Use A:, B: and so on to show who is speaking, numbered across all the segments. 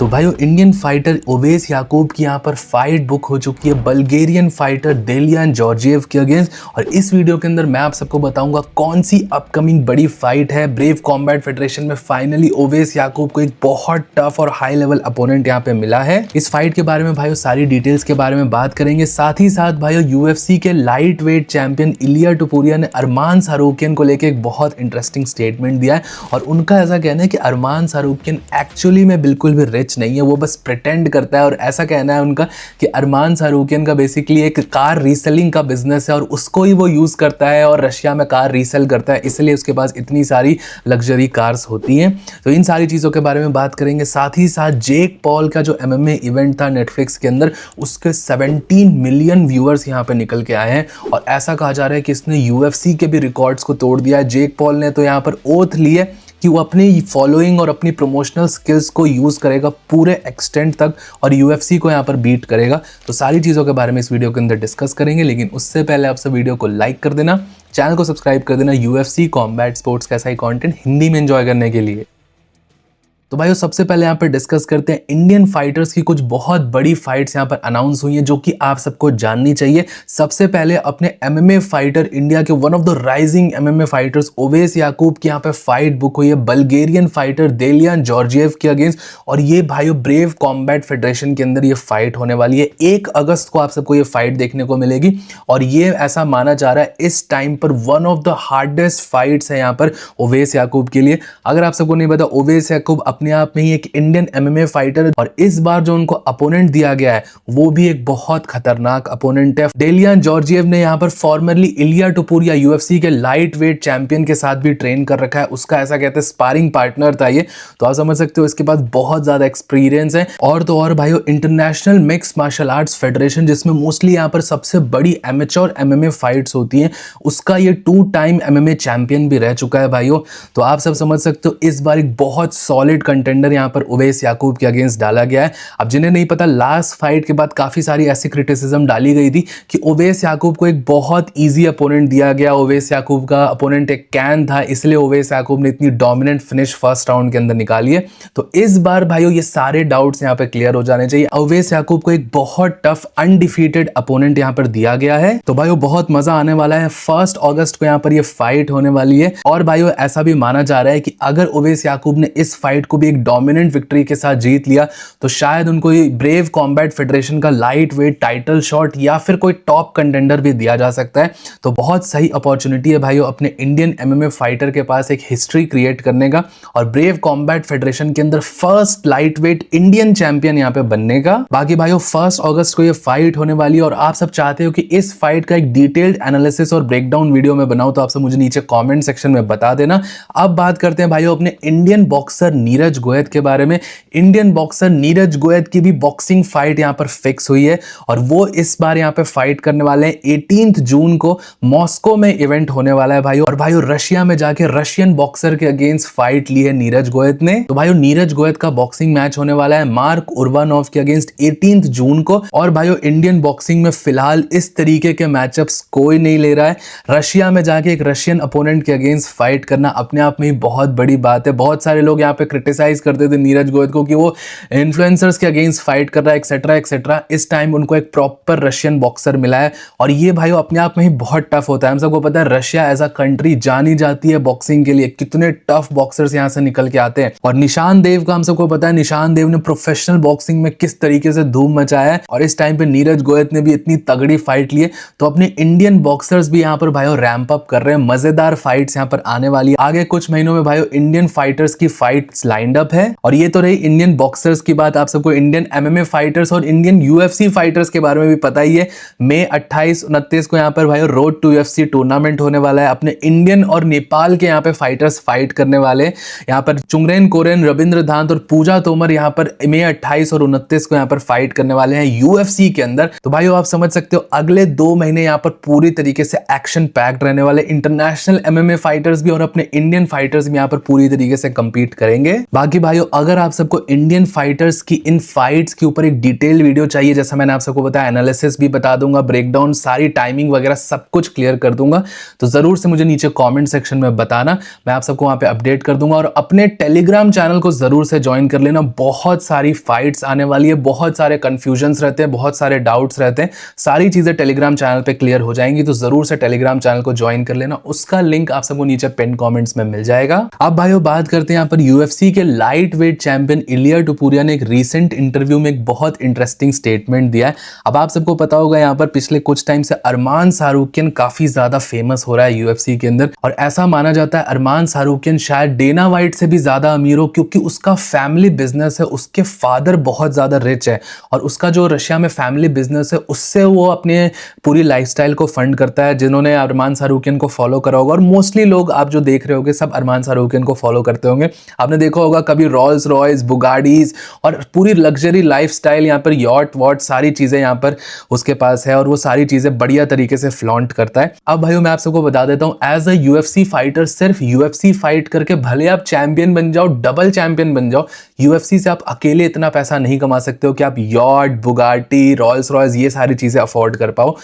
A: तो भाइयों Indian fighter Owais Yakub की यहाँ पर फाइट बुक हो चुकी है बल्गेरियन फाइटर डेलियान जॉर्जिएव के अगेंस्ट। और इस वीडियो के अंदर मैं आप सबको बताऊंगा कौन सी अपकमिंग बड़ी फाइट है। ब्रेव कॉम्बैट फेडरेशन में फाइनली ओवेस याकूब को एक बहुत टफ और हाई लेवल अपोनेंट यहाँ पे मिला है। इस फाइट के बारे में भाइयों सारी डिटेल्स के बारे में बात करेंगे। साथ ही साथ भाइयों यूएफसी के लाइट वेट चैंपियन इलिया टुपुरिया ने अरमान सारूकियन को लेकर एक बहुत इंटरेस्टिंग स्टेटमेंट दिया है। और उनका ऐसा कहना है कि अरमान सारूकियन एक्चुअली में बिल्कुल भी रिच नहीं है, वो बस प्रिटेंड करता है। और ऐसा कहना है उनका कि अरमान सारूकियन का बेसिकली एक कार रीसेलिंग का बिजनेस है और उसको ही वो यूज करता है और रशिया में कार रीसेल करता है, इसलिए उसके पास इतनी सारी लग्जरी कार्स होती हैं। तो इन सारी चीज़ों के बारे में बात करेंगे। साथ ही साथ जेक पॉल का जो एमएमए इवेंट था नेटफ्लिक्स के अंदर, उसके 17 मिलियन व्यूअर्स यहाँ पे निकल के आए हैं। और ऐसा कहा जा रहा है कि इसने यूएफसी के भी रिकॉर्ड्स को तोड़ दिया है। जेक पॉल ने तो यहाँ पर ओथ ली है कि वो अपनी फॉलोइंग और अपनी प्रमोशनल स्किल्स को यूज़ करेगा पूरे एक्सटेंट तक और यूएफसी को यहाँ पर बीट करेगा। तो सारी चीज़ों के बारे में इस वीडियो के अंदर डिस्कस करेंगे, लेकिन उससे पहले आप सब वीडियो को लाइक कर देना, चैनल को सब्सक्राइब कर देना यूएफसी कॉम्बैट स्पोर्ट्स का ऐसा ही कंटेंट हिंदी में एंजॉय करने के लिए। तो भाइयों सबसे पहले यहाँ पर डिस्कस करते हैं इंडियन फाइटर्स की कुछ बहुत बड़ी फाइट्स यहाँ पर अनाउंस हुई हैं जो कि आप सबको जाननी चाहिए। सबसे पहले अपने एमएमए फाइटर इंडिया के one of the rising MMA fighters Owais Yakub की यहाँ पे फाइट बुक हुई है बल्गेरियन फाइटर डेलियान जॉर्जिएव के अगेंस्ट। और ये भाइयों ब्रेव कॉम्बैट फेडरेशन के अंदर ये फाइट होने वाली है। 1 अगस्त को आप सबको ये फाइट देखने को मिलेगी और ये ऐसा माना जा रहा है इस टाइम पर one of the hardest fights है यहाँ पर ओवेस याकूब के लिए। अगर आप सबको नहीं पता, ओवेस याकूब अपने आप में ही एक इंडियन एमएमए फाइटर है और इस बार जो उनको अपोनेंट दिया गया है वो भी एक बहुत खतरनाक अपोनेंट है। डेलियान जॉर्जिएव ने यहाँ पर फॉर्मरली इलिया टुपुरिया यूएफसी के लाइट वेट चैंपियन के साथ भी ट्रेन कर रखा है। उसका ऐसा कहते हैं स्पारिंग पार्टनर था ये, तो आप समझ सकते हो इसके पास बहुत ज्यादा एक्सपीरियंस है। और तो और भाइयों international mix martial arts federation, जिसमें मोस्टली यहाँ पर सबसे बड़ी एमेच्योर एमएमए फाइट्स होती हैं, उसका ये 2 टाइम एमएमए चैंपियन भी रह चुका है भाइयों। तो आप सब समझ सकते हो इस बार एक बहुत सॉलिड कंटेंडर यहाँ पर ओवेस याकूब के अगेंस्ट डाला गया है। अब जिन्हें नहीं पता, लास्ट फाइट के बाद काफी सारी ऐसी क्रिटिसिज्म डाली गई थी कि ओवेस याकूब को एक बहुत इजी अपोनेंट दिया गया। ओवेस याकूब का अपोनेंट एक कैन था, इसलिए ओवेस याकूब ने इतनी डोमिनेंट फिनिश फर्स्ट राउंड के अंदर निकाली है। तो इस बार भाइयों ये सारे डाउट्स यहाँ पे क्लियर हो जाने चाहिए। ओवेस याकूब को एक बहुत टफ अनडिफीटेड अपोनेंट यहाँ पर दिया गया है। तो भाइयों बहुत मजा आने वाला है। 1 अगस्त को यहाँ पर ये फाइट होने वाली है। और भाइयों ऐसा भी माना जा रहा है कि अगर ओवेस याकूब ने इस फाइट को भी एक डोमिनेंट विक्ट्री के साथ जीत लिया तो शायद उनको ये ब्रेव कॉम्बैट फेडरेशन का लाइट वेट टाइटल शॉट या फिर कोई टॉप कंटेंडर भी दिया जा सकता है। तो बहुत सही अपॉर्चुनिटी है भाइयों अपने इंडियन एमएमए फाइटर के पास एक हिस्ट्री क्रिएट करने का और ब्रेव कॉम्बैट फेडरेशन के अंदर first light weight Indian champion यहाँ पे बनने का। बाकी भाइयों 1 अगस्त को ये फाइट होने वाली है और आप सब चाहते हो कि इस फाइट का एक डिटेल्ड एनालिसिस और ब्रेकडाउन वीडियो में बनाऊं तो आप सब मुझे नीचे कॉमेंट सेक्शन में बता देना। अब बात करते हैं भाइयों अपने इंडियन बॉक्सर नीरज गोयत के बारे में। इंडियन बॉक्सर नीरज गोयत की भी बॉक्सिंग फाइट यहां पर फिक्स हुई है और वो इस बार यहां पे फाइट करने वाले हैं 18 जून को मॉस्को में इवेंट होने वाला है भाइयों। और भाइयों रशिया में जाके रशियन बॉक्सर के अगेंस्ट फाइट ली है नीरज गोयत ने। तो भाइयों नीरज गोयत का बॉक्सिंग मैच होने वाला है मार्क उर्वानोव के अगेंस्ट 18 जून को। और भाइयों इंडियन बॉक्सिंग में फिलहाल इस तरीके के मैचअप्स कोई नहीं ले रहा है। रशिया में जाके एक रशियन अपोनेंट के अगेंस्ट फाइट करना अपने आप में ही बहुत बड़ी बात है। बहुत सारे लोग यहाँ पे क्रिटिसाइज करते थे नीरज गोयत को कि वो इन्फ्लुएंसर्स के अगेंस्ट फाइट कर रहा है एक्सेट्रा एक्सेट्रा। इस टाइम उनको एक प्रॉपर रशियन बॉक्सर मिला है और ये भाइयों अपने आप में ही बहुत टफ होता है। हम सबको पता है रशिया एज अ कंट्री जानी जाती है बॉक्सिंग के लिए, कितने टफ बॉक्सर्स यहाँ से निकल के आते हैं। और निशान देव का हम सबको पता है, निशान देव ने प्रोफेशनल बॉक्सिंग में किस तरीके से धूम मचाया है और इस टाइम पे नीरज गोयत ने भी इतनी तगड़ी फाइट ली है। तो अपने इंडियन बॉक्सर्स भी यहाँ पर भाइयों रैंप अप कर रहे हैं। मजेदार फाइट्स यहाँ पर आने वाली है आगे कुछ महीनों में भाइयों। इंडियन फाइटर्स की फाइट्स लाइंड अप है। और ये तो रही इंडियन बॉक्सर्स की बात। आप सबको इंडियन एमएमए फाइटर्स और इंडियन यूएफसी फाइटर्स के बारे में भी पता ही है। मई 28-29 को यहाँ पर भाई रोड टू यूएफसी टूर्नामेंट होने वाला है। अपने इंडियन और नेपाल के यहाँ पे फाइटर्स फाइट करने वाले। यहाँ पर चुंगरेन कोरेन, रविंद्र धांत और पूजा तोमर यहाँ पर मई 28 और 29 को यहाँ पर फाइट करने वाले हैं यूएफसी के अंदर। तो भाइयों आप समझ सकते हो अगले 2 महीने यहाँ पर पूरी तरीके से एक्शन पैक्ड रहने वाले। इंटरनेशनल एमएमए फाइटर्स भी और अपने इंडियन फाइटर्स भी यहाँ पर पूरी तरीके से कंपीट करेंगे। बाकी भाइयों अगर आप सबको इंडियन फाइटर्स की इन फाइट्स के ऊपर एक डिटेल्ड वीडियो चाहिए, जैसा मैंने आप सबको बताया, एनालिसिस भी बता दूंगा, ब्रेकडाउन, सारी टाइमिंग वगैरह सब कुछ क्लियर कर दूंगा, तो जरूर से मुझे नीचे कमेंट सेक्शन में बताना, मैं आप सबको वहां पे अपडेट कर दूंगा। और अपने टेलीग्राम चैनल को जरूर से ज्वाइन कर लेना, बहुत सारी फाइट्स आने वाली है, बहुत सारे कंफ्यूजन्स रहते हैं, बहुत सारे डाउट्स रहते हैं, सारी चीजें टेलीग्राम चैनल पे क्लियर हो जाएंगी, तो जरूर से टेलीग्राम चैनल को ज्वाइन कर लेना, उसका लिंक आप सबको नीचे पिन कमेंट्स में मिल जाएगा। अब भाइयों बात करते हैं यहाँ पर यूएफसी के लाइट वेट चैंपियन इलिया टुपुरिया ने एक रीसेंट इंटरव्यू में एक बहुत इंटरेस्टिंग स्टेटमेंट दिया है। अब आप सबको पता होगा यहाँ पर पिछले कुछ टाइम से अरमान सारूकियन काफी ज्यादा फेमस हो रहा है यूएफसी के अंदर, और ऐसा माना जाता है अरमान सारूकियन शायद डेना वाइट से भी ज्यादा अमीर हो, क्योंकि उसका फैमिली बिजनेस है, उसके फादर बहुत ज्यादा रिच है, और उसका जो रशिया में फैमिली बिजनेस है उससे वो अपने पूरी लाइफस्टाइल को फंड करता है। जिन्होंने अरमान सारूकियन को फॉलो करा होगा, और मोस्टली लोग आप जो देख रहे होंगे सब अरमान सारूकियन को फॉलो करते होंगे, आपने देखा होगा कभी रॉल्स रॉयस, बुगाडीज और पूरी लग्जरी लाइफस्टाइल, यहाँ पर यॉट वॉट सारी चीजें यहाँ पर उसके पास है, और वो सारी चीजें बढ़िया तरीके से फ्लॉन्ट करता है। अब भाइयों मैं आप सबको बता देता हूँ, एज अ यूएफसी फाइटर सिर्फ यूएफसी फाइट करके भले आप चैंपियन बन जाओ, डबल चैंपियन बन जाओ, यूएफसी से आप अकेले इतना पैसा नहीं कमा सकते हो कि आप यॉट, बुगाटी, रॉल्स रॉयस ये सारी चीजें अफोर्ड कर पाओ।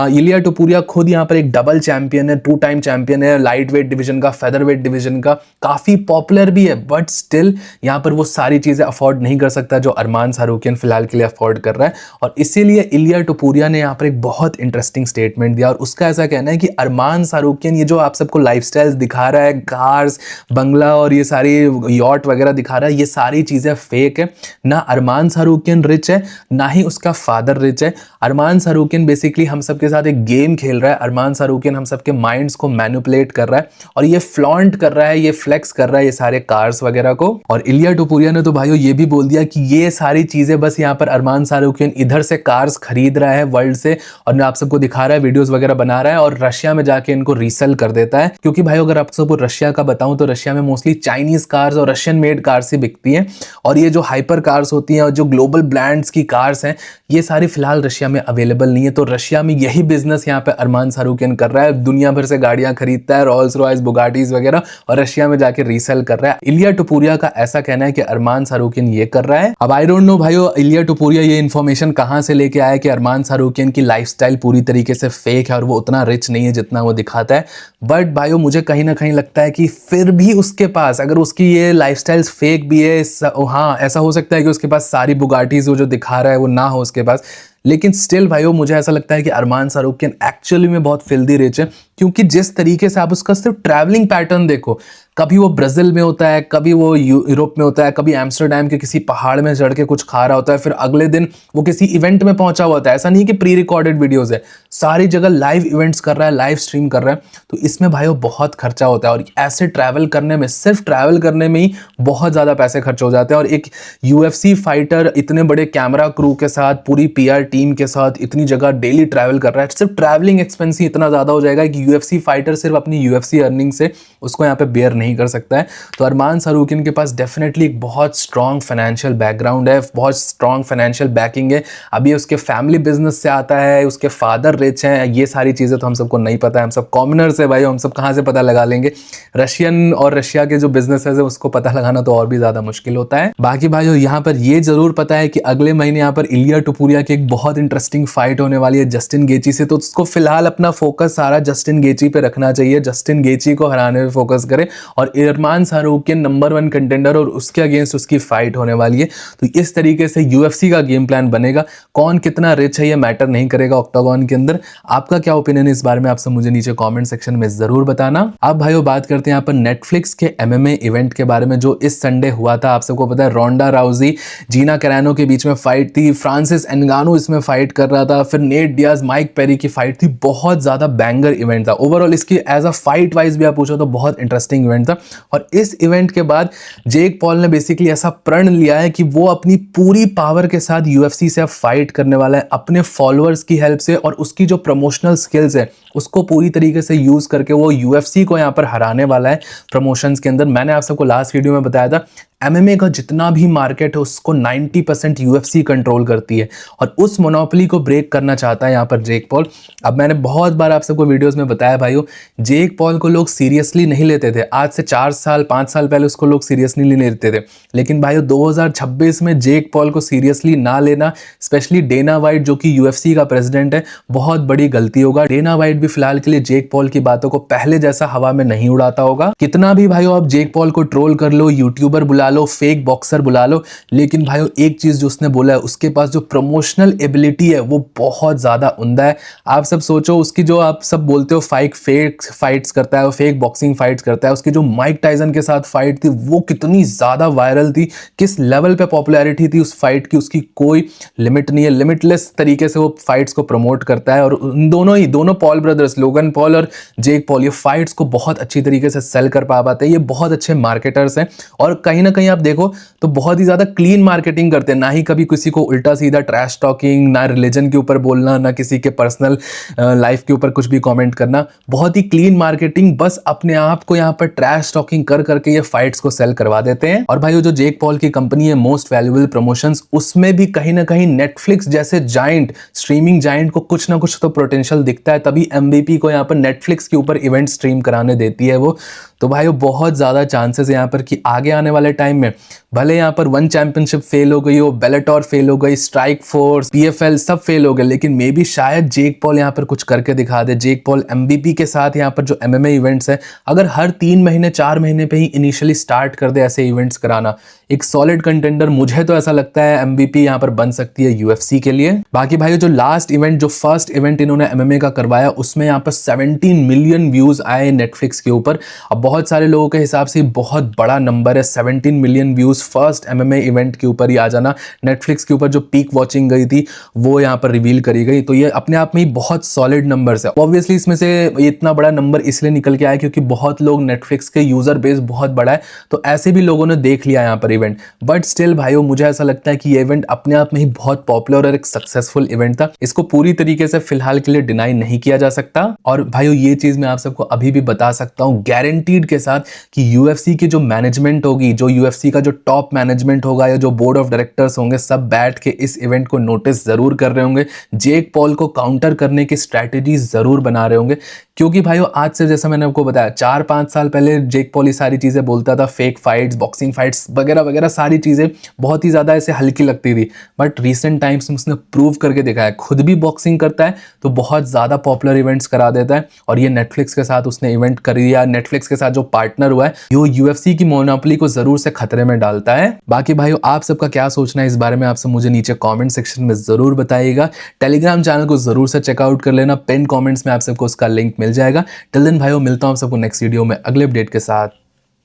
A: इलिया टुपुरिया खुद यहाँ पर एक डबल चैंपियन है, 2 टाइम चैंपियन है, लाइट वेट डिवीजन का, फेदर वेट डिवीजन का, काफी पॉपुलर भी है, बट स्टिल यहाँ पर वो सारी चीजें अफोर्ड नहीं कर सकता जो अरमान सारूकियन फिलहाल के लिए अफोर्ड कर रहा है। और इसीलिए इलिया टुपुरिया ने यहाँ पर एक बहुत इंटरेस्टिंग स्टेटमेंट दिया, और उसका ऐसा कहना है कि अरमान सारूकियन ये जो आप सबको लाइफस्टाइल दिखा रहा है, कार्स, बंगला और ये सारी यॉट वगैरह दिखा रहा है, ये सारी चीजें फेक है। ना अरमान सारूकियन रिच है, ना ही उसका फादर रिच है। अरमान सारूकियन बेसिकली हम सबके साथ एक गेम खेल रहा है, अरमान सारूकियन हम सबके माइंड्स को मैनिपुलेट कर रहा है, और ये फ्लॉन्ट कर रहा है, ये फ्लेक्स कर रहा है ये सारे कार्स वगैरह को। और इलिया टुपुरिया ने तो भाइयों ये भी बोल दिया कि ये सारी चीजें बस यहाँ पर अरमान सारूकियन इधर से कार्स खरीद रहा है वर्ल्ड से, और आप सबको दिखा रहा है, वीडियोस वगैरह बना रहा है, और रशिया में जाके इनको रीसेल कर देता है। क्योंकि भाई अगर आप सबको रशिया का बताऊं तो रशिया में मोस्टली चाइनीज कार्स और रशियन मेड कार्स ही बिकती हैं, और ये जो हाइपर कार्स होती हैं और जो ग्लोबल ब्रांड्स की कार्स हैं ये सारी फिलहाल रशिया में अवेलेबल नहीं है। तो रशिया में यही बिजनेस यहाँ पे अरमान सारूकियन कर रहा है, दुनिया भर से गाड़ियां खरीदता है, रॉल्स रॉयस, बुगाटीज वगैरह, और रशिया में जाके रीसेल कर रहा है। इलिया टुपुरिया का ऐसा कहना है कि अरमान सारूकियन ये कर रहा है। अब आई डोंट नो भाइयों इलिया टुपुरिया ये इन्फॉर्मेशन कहां से लेके आया कि अरमान सारूकियन की लाइफस्टाइल पूरी तरीके से फेक है और वो उतना रिच नहीं है जितना वो दिखाता है। बट भाइयों मुझे कहीं ना कहीं लगता है कि फिर भी उसके पास, अगर उसकी ये लाइफस्टाइल फेक भी है, हाँ ऐसा हो सकता है कि उसके पास सारी बुगाटीज वो जो दिखा रहा है वो ना हो उसके पास, लेकिन स्टिल भाइयों मुझे ऐसा लगता है कि अरमान सारूकियन एक्चुअली में बहुत फिल्दी रिच है। क्योंकि जिस तरीके से आप उसका सिर्फ ट्रैवलिंग पैटर्न देखो, कभी वो ब्राजील में होता है, कभी वो यूरोप में होता है, कभी एम्स्टर्डम के किसी पहाड़ में चढ़ के कुछ खा रहा होता है, फिर अगले दिन वो किसी इवेंट में पहुंचा हुआ होता है। ऐसा नहीं कि प्री रिकॉर्डेड वीडियोस है, सारी जगह लाइव इवेंट्स कर रहा है, लाइव स्ट्रीम कर रहा है। तो इसमें भाइयों बहुत खर्चा होता है, और ऐसे ट्रैवल करने में, सिर्फ ट्रैवल करने में ही बहुत ज्यादा पैसे खर्च हो जाते हैं। और एक यूएफसी फाइटर इतने बड़े कैमरा क्रू के साथ, पूरी पीआर टीम के साथ इतनी जगह डेली ट्रैवल कर रहा है, सिर्फ ट्रैवलिंग एक्सपेंस ही इतना ज्यादा हो जाएगा कि यूएफसी फाइटर सिर्फ अपनी यूएफसी अर्निंग से उसको यहाँ पे बेयर नहीं कर सकता है। तो अरमान सारूकियन के पास डेफिनेटली एक बहुत स्ट्रॉन्ग फाइनेंशियल बैकग्राउंड है, बहुत स्ट्रॉन्ग फाइनेंशियल बैकिंग है। अभी उसके फैमिली बिजनेस से आता है, उसके फादर रिच हैं, ये सारी चीजें तो हम सबको नहीं पता है, हम सब कॉमनर्स है भाई, हम सब कहाँ से पता लगा लेंगे। रशियन और रशिया के जो बिजनेस है उसको पता लगाना तो और भी ज्यादा मुश्किल होता है। बाकी भाइयों यहाँ पर ये जरूर पता है कि अगले महीने यहाँ पर इलिया टुपुरिया की एक बहुत इंटरेस्टिंग फाइट होने वाली है जस्टिन गेची से, तो उसको फिलहाल अपना फोकस सारा जस्टिन गेची पे रखना चाहिए, जस्टिन गेची को हराने पे फोकस करे। और अरमान सारूकियन नंबर 1 कंटेंडर और उसके अगेंस्ट उसकी फाइट होने वाली है। तो इस तरीके से यूएफसी का गेम प्लान बनेगा। कौन कितना रिच है ये मैटर नहीं करेगा ऑक्टागन के अंदर। आपका क्या ओपिनियन है इस बारे में, आप सब मुझे नीचे कमेंट सेक्शन में जरूर बताना। अब भाइयों बात करते हैं यहाँ पर नेटफ्लिक्स के एमएमए इवेंट के बारे में जो इस संडे हुआ था। आप सबको पता है रोंडा राउजी, जीना कैरानो के बीच में फाइट थी, फ्रांसिस एनगानो इसमें फाइट कर रहा था, फिर नेट डियाज, माइक पेरी की फाइट थी। बहुत ज्यादा बैंगर इवेंट था ओवरऑल। इसकी एज अ फाइट वाइज भी आप पूछो तो बहुत इंटरेस्टिंग इवेंट था। और इस इवेंट के बाद जेक पॉल ने बेसिकली ऐसा प्रण लिया है कि वो अपनी पूरी पावर के साथ यूएफसी से अब फाइट करने वाला है, अपने फॉलोअर्स की हेल्प से, और उसकी जो प्रमोशनल स्किल्स है उसको पूरी तरीके से यूज करके वो यूएफसी को यहाँ पर हराने वाला है प्रमोशंस के अंदर। मैंने आप सबको लास्ट वीडियो में बताया था एमएमए का जितना भी मार्केट है उसको 90% यूएफसी कंट्रोल करती है और उस मोनोपोली को ब्रेक करना चाहता है यहाँ पर जेक पॉल। अब मैंने बहुत बार आप सबको वीडियोस में बताया भाइयों, जेक पॉल को लोग सीरियसली नहीं लेते थे। आज से 4 साल 5 साल पहले उसको लोग सीरियसली नहीं लेते थे, लेकिन भाइयों 2026 में जेक पॉल को सीरियसली ना लेना, स्पेशली डेना वाइट जो कि यूएफसी का प्रेसिडेंट है, बहुत बड़ी गलती होगा। डेना वाइट भी फिलहाल के लिए जेक पॉल की बातों को पहले जैसा हवा में नहीं उड़ाता होगा। कितना भी भाइयों आप जेक पॉल को ट्रोल कर लो, यूट्यूबर बुला लो, फेक बॉक्सर बुला लो, लेकिन भाइयों एक चीज जो उसने बोला है, उसके पास जो प्रमोशनल एबिलिटी है वो बहुत ज्यादा उम्दा है। आप सब सोचो, उसकी जो आप सब बोलते हो फेक फाइट्स करता है, वो फेक बॉक्सिंग फाइट्स करता है, उसकी जो माइक टाइसन के साथ फाइट थी वो कितनी ज्यादा वायरल थी, किस लेवल पे पॉपुलैरिटी थी उस फाइट की, उसकी कोई लिमिट नहीं है। लिमिटलेस तरीके से वो फाइट्स को प्रमोट करता है और उन दोनों पॉल ब्रदर्स, लोगन पॉल और जेक पॉल, ये फाइट्स को बहुत अच्छी तरीके से सेल कर पाते हैं। ये बहुत अच्छे मार्केटर्स हैं और कहीं ना कहीं आप देखो तो बहुत ही ज्यादा क्लीन मार्केटिंग करते हैं, ना ही कभी किसी को उल्टा सीधा ट्रैश टॉकिंग, ना रिलीजन के ऊपर बोलना, ना किसी के पर्सनल लाइफ के ऊपर कुछ भी कमेंट करना। बहुत ही क्लीन मार्केटिंग, बस अपने आप को यहाँ पर ट्रैश टॉकिंग कर करके ये फाइट्स को सेल करवा देते हैं। और भाई जो जेक पॉल की कंपनी है मोस्ट वैल्यूएबल प्रमोशंस, उसमें भी कहीं ना कहीं नेटफ्लिक्स जैसे जाइंट, स्ट्रीमिंग जाइंट को कुछ ना कुछ तो पोटेंशियल दिखता है, तभी एमवीपी को यहाँ पर नेटफ्लिक्स के ऊपर इवेंट स्ट्रीम कराने देती है वो। तो भाई बहुत ज़्यादा चांसेस है यहाँ पर कि आगे आने वाले टाइम में भले यहाँ पर वन चैंपियनशिप फेल हो गई हो, बेलेटोर फेल हो गई, स्ट्राइक फोर्स, पीएफएल सब फेल हो गए, लेकिन मे बी शायद जेक पॉल यहाँ पर कुछ करके दिखा दे। जेक पॉल एमवीपी के साथ यहाँ पर जो एमएमए इवेंट्स है, अगर हर 3 महीने 4 महीने पे ही इनिशियली स्टार्ट कर दे ऐसे इवेंट्स कराना, एक सॉलिड कंटेंडर मुझे तो ऐसा लगता है एमवीपी यहाँ पर बन सकती है यूएफसी के लिए। बाकी भाई जो लास्ट इवेंट, जो फर्स्ट इवेंट इन्होंने एमएमए का करवाया, उसमें यहाँ पर 17 मिलियन व्यूज आए नेटफ्लिक्स के ऊपर। अब बहुत सारे लोगों के हिसाब से बहुत बड़ा नंबर है 17 million views first MMA event के ऊपर ही आ जाना। नेटफ्लिक्स के ऊपर जो पीक वॉचिंग गई थी वो यहाँ पर रिवील करी गई, तो ये अपने आप में ही बहुत सॉलिड नंबर्स है। ऑब्वियसली इसमें से इतना बड़ा नंबर इसलिए निकल के आया क्योंकि बहुत लोग, नेटफ्लिक्स के यूजर बेस बहुत बड़ा है, तो ऐसे भी लोगों ने देख लिया यहाँ पर इवेंट। बट स्टिल भाइयों मुझे ऐसा लगता है कि ये इवेंट अपने आप में ही बहुत पॉपुलर और एक सक्सेसफुल इवेंट था, इसको पूरी तरीके से फिलहाल के लिए डिनाई नहीं किया जा सकता। और भाइयों ये चीज मैं आप सबको अभी भी बता सकता हूँ गारंटीड के साथ कि यूएफसी की जो मैनेजमेंट होगी, जो यूएफसी का जो टॉप मैनेजमेंट होगा या जो बोर्ड ऑफ डायरेक्टर्स होंगे, सब बैठ के इस इवेंट को नोटिस जरूर कर रहे होंगे, जेक पॉल को काउंटर करने की स्ट्रैटेजी जरूर बना रहे होंगे। क्योंकि भाइयों आज से, जैसा मैंने आपको बताया, 4-5 साल पहले जेक पॉल ये सारी चीजें बोलता था, फेक फाइट्स, बॉक्सिंग फाइट्स वगैरह वगैरह सारी चीजें बहुत ही ज्यादा ऐसे हल्की लगती थी, बट रिसेंट टाइम्स में उसने प्रूव करके दिखाया, खुद भी बॉक्सिंग करता है तो बहुत ज्यादा पॉपुलर इवेंट्स करा देता है। और ये नेटफ्लिक्स के साथ उसने इवेंट कर दिया, नेटफ्लिक्स के साथ जो पार्टनर हुआ है, यो यूएफसी की मोनोपोली को जरूर से खतरे में डालता है। बाकी भाइयों आप सबका क्या सोचना है इस बारे में, आप सब मुझे नीचे कमेंट सेक्शन में जरूर बताइएगा। टेलीग्राम चैनल को जरूर से चेकआउट कर लेना, पिन कमेंट्स में आप सबको उसका लिंक मिल जाएगा। टिल देन भाइयों मिलता हूं आप सबको नेक्स्ट वीडियो में अगले अपडेट के साथ।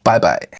A: Bye bye.